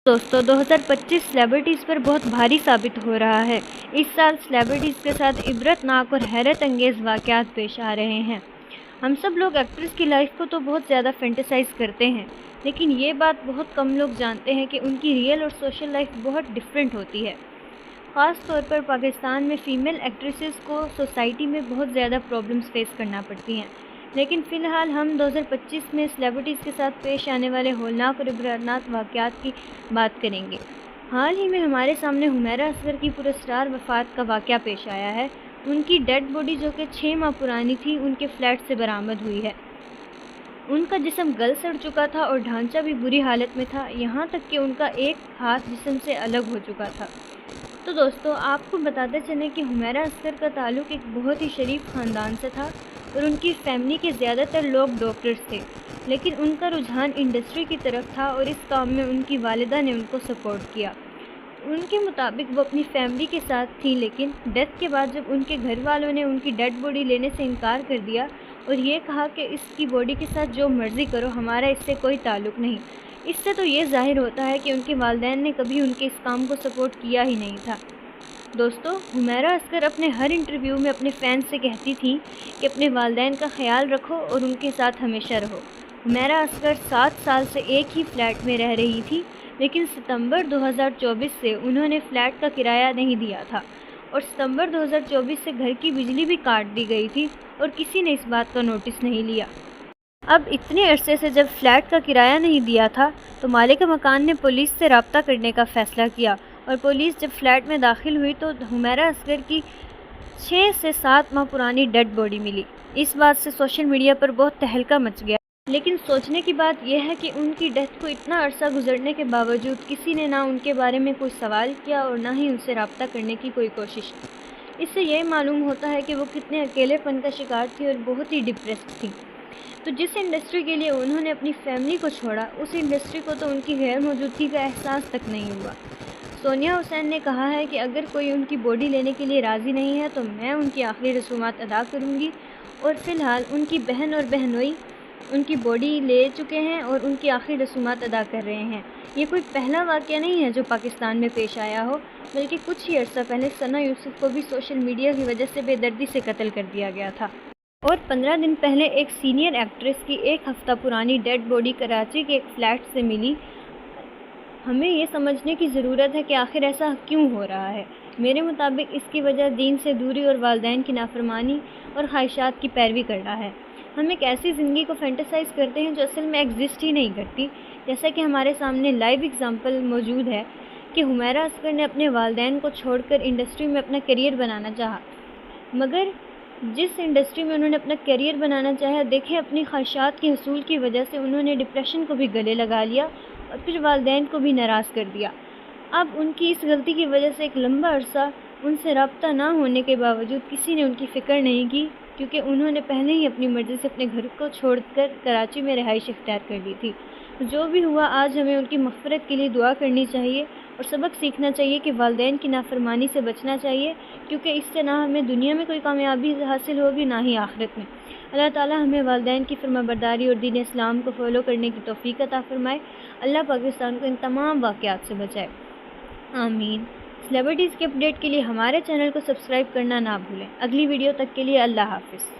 दोस्तों 2025 सेलिब्रिटीज़ पर बहुत भारी साबित हो रहा है। इस साल सेलिब्रिटीज़ के साथ इबरतनाक और हैरत अंगेज़ वाक़यात पेश आ रहे हैं। हम सब लोग एक्ट्रेस की लाइफ को तो बहुत ज़्यादा फैंटेसाइज़ करते हैं, लेकिन ये बात बहुत कम लोग जानते हैं कि उनकी रियल और सोशल लाइफ बहुत डिफरेंट होती है। ख़ास तौर पर पाकिस्तान में फ़ीमेल एक्ट्रेसेस को सोसाइटी में बहुत ज़्यादा प्रॉब्लम्स फेस करना पड़ती हैं। लेकिन फ़िलहाल हम 2025 में सेलिब्रिटीज़ के साथ पेश आने वाले होलनाक और इबरतनाक वाक़यात की बात करेंगे। हाल ही में हमारे सामने हुमैरा असगर की पुरस्कार वफ़ात का वाक़या पेश आया है। उनकी डेड बॉडी जो कि 6 माह पुरानी थी, उनके फ्लैट से बरामद हुई है। उनका जिस्म गल सड़ चुका था और ढांचा भी बुरी हालत में था, यहाँ तक कि उनका एक हाथ जिस्म से अलग हो चुका था। तो दोस्तों, आपको बताते चलें कि हुमैरा असगर का ताल्लुक़ एक बहुत ही शरीफ ख़ानदान से था और उनकी फैमिली के ज़्यादातर लोग डॉक्टर्स थे, लेकिन उनका रुझान इंडस्ट्री की तरफ था और इस काम में उनकी वालिदा ने उनको सपोर्ट किया। उनके मुताबिक वो अपनी फैमिली के साथ थी, लेकिन डेथ के बाद जब उनके घर वालों ने उनकी डेड बॉडी लेने से इनकार कर दिया और ये कहा कि इसकी बॉडी के साथ जो मर्ज़ी करो, हमारा इससे कोई ताल्लुक़ नहीं। इससे तो ये ज़ाहिर होता है कि उनके वालिदैन ने कभी उनके इस काम को सपोर्ट किया ही नहीं था। दोस्तों, हुमैरा असगर अपने हर इंटरव्यू में अपने फ़ैन्स से कहती थी कि अपने वालिदैन का ख्याल रखो और उनके साथ हमेशा रहो। हुमैरा असगर 7 साल से एक ही फ्लैट में रह रही थी, लेकिन सितंबर 2024 से उन्होंने फ़्लैट का किराया नहीं दिया था और सितंबर 2024 से घर की बिजली भी काट दी गई थी और किसी ने इस बात का नोटिस नहीं लिया। अब इतने अरसे से जब फ्लैट का किराया नहीं दिया था, तो मालिक मकान ने पुलिस से रब्ता करने का फ़ैसला किया और पुलिस जब फ्लैट में दाखिल हुई तो हुमैरा असगर की 6 से 7 माह पुरानी डेड बॉडी मिली। इस बात से सोशल मीडिया पर बहुत तहलका मच गया। लेकिन सोचने की बात यह है कि उनकी डेथ को इतना अरसा गुजरने के बावजूद किसी ने ना उनके बारे में कोई सवाल किया और ना ही उनसे रब्ता करने की कोई कोशिश की। इससे यह मालूम होता है कि वो कितने अकेलेपन का शिकार थी और बहुत ही डिप्रेस्ड थी। तो जिस इंडस्ट्री के लिए उन्होंने अपनी फैमिली को छोड़ा, उस इंडस्ट्री को तो उनकी गैर मौजूदगी का एहसास तक नहीं हुआ। सोनिया हुसैन ने कहा है कि अगर कोई उनकी बॉडी लेने के लिए राज़ी नहीं है तो मैं उनकी आखिरी रसूमात अदा करूंगी। और फ़िलहाल उनकी बहन और बहनोई उनकी बॉडी ले चुके हैं और उनकी आखिरी रसूमात अदा कर रहे हैं। ये कोई पहला वाक़या नहीं है जो पाकिस्तान में पेश आया हो, बल्कि कुछ ही अर्सा पहले सना यूसुफ को भी सोशल मीडिया की वजह से बेदर्दी से कत्ल कर दिया गया था। और 15 दिन पहले एक सीनियर एक्ट्रेस की 1 हफ़्ता पुरानी डेड बॉडी कराची के एक फ़्लैट से मिली। हमें ये समझने की ज़रूरत है कि आखिर ऐसा क्यों हो रहा है। मेरे मुताबिक इसकी वजह दीन से दूरी और वालिदैन की नाफरमानी और ख्वाहिशात की पैरवी करना है। हम एक ऐसी ज़िंदगी को फैंटेसाइज़ करते हैं जो असल में एग्जिस्ट ही नहीं करती। जैसा कि हमारे सामने लाइव एग्जांपल मौजूद है कि हुमैरा असगर ने अपने वालिदैन को छोड़कर इंडस्ट्री में अपना करियर बनाना चाहा, मगर जिस इंडस्ट्री में उन्होंने अपना करियर बनाना चाहा, देखें अपनी ख्वाहिशात के हसूल की वजह से उन्होंने डिप्रेशन को भी गले लगा लिया और फिर वालिदैन को भी नाराज़ कर दिया। अब उनकी इस गलती की वजह से एक लंबा अरसा उनसे रब्ता ना होने के बावजूद किसी ने उनकी फ़िक्र नहीं की, क्योंकि उन्होंने पहले ही अपनी मर्ज़ी से अपने घर को छोड़कर कराची में रिहाइश इख्तियार कर ली थी। जो भी हुआ, आज हमें उनकी मग़फ़िरत के लिए दुआ करनी चाहिए और सबक सीखना चाहिए कि वालिदैन की नाफरमानी से बचना चाहिए, क्योंकि इससे ना हमें दुनिया में कोई कामयाबी हासिल होगी ना ही आखिरत में। अल्लाह ताला हमें वालिदैन की फरमाबरदारी और दीन इस्लाम को फॉलो करने की तौफ़ीक अता फ़रमाए। अल्लाह पाकिस्तान को इन तमाम वाक़यात से बचाए, आमीन। सेलिब्रिटीज़ के अपडेट के लिए हमारे चैनल को सब्सक्राइब करना ना भूलें। अगली वीडियो तक के लिए अल्लाह हाफ़िज़।